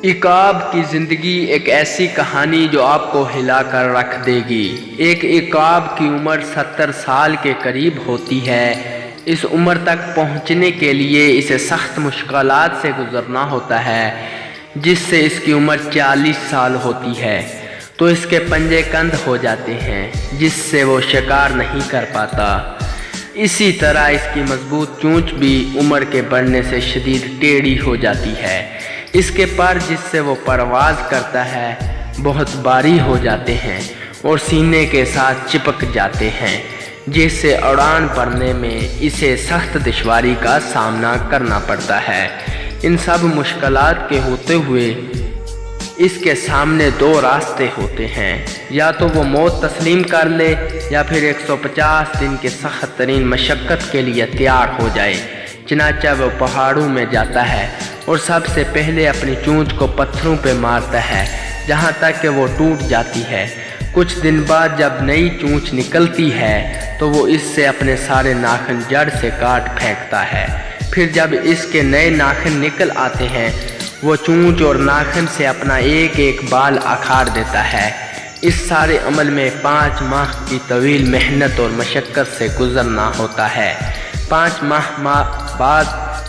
عقاب کی زندگی ایک ایسی کہانی جو آپ کو ہلا کر رکھ دے گی۔ ایک عقاب کی عمر 70 سال کے قریب ہوتی ہے۔ اس عمر تک پہنچنے کے لیے اسے سخت مشکلات سے گزرنا ہوتا ہے، جس سے اس کی عمر 40 سال ہوتی ہے تو اس کے پنجے کند ہو جاتے ہیں، جس سے وہ شکار نہیں کر پاتا۔ اسی طرح اس کی مضبوط چونچ بھی عمر کے بڑھنے سے شدید ٹیڑھی ہو جاتی ہے۔ اس کے پر جس سے وہ پرواز کرتا ہے بہت بھاری ہو جاتے ہیں اور سینے کے ساتھ چپک جاتے ہیں، جس سے اڑان بھرنے میں اسے سخت دشواری کا سامنا کرنا پڑتا ہے۔ ان سب مشکلات کے ہوتے ہوئے اس کے سامنے دو راستے ہوتے ہیں، یا تو وہ موت تسلیم کر لے یا پھر 150 دن کے سخت ترین مشقت کے لیے تیار ہو جائے۔ چنانچہ وہ پہاڑوں میں جاتا ہے اور سب سے پہلے اپنی چونچ کو پتھروں پہ مارتا ہے جہاں تک کہ وہ ٹوٹ جاتی ہے۔ کچھ دن بعد جب نئی چونچ نکلتی ہے تو وہ اس سے اپنے سارے ناخن جڑ سے کاٹ پھینکتا ہے۔ پھر جب اس کے نئے ناخن نکل آتے ہیں وہ چونچ اور ناخن سے اپنا ایک ایک بال اکھاڑ دیتا ہے۔ اس سارے عمل میں 5 ماہ کی طویل محنت اور مشقت سے گزرنا ہوتا ہے۔ 5 ماہ بعد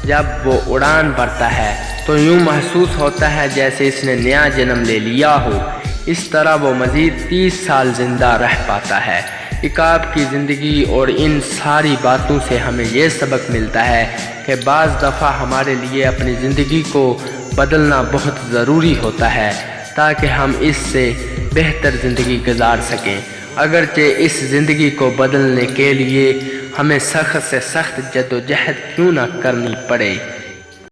جب وہ اڑان بھرتا ہے تو یوں محسوس ہوتا ہے جیسے اس نے نیا جنم لے لیا ہو۔ اس طرح وہ مزید 30 سال زندہ رہ پاتا ہے۔ عقاب کی زندگی اور ان ساری باتوں سے ہمیں یہ سبق ملتا ہے کہ بعض دفعہ ہمارے لیے اپنی زندگی کو بدلنا بہت ضروری ہوتا ہے تاکہ ہم اس سے بہتر زندگی گزار سکیں، اگرچہ اس زندگی کو بدلنے کے لیے ہمیں سخت سے سخت جدوجہد کیوں نہ کرنی پڑے۔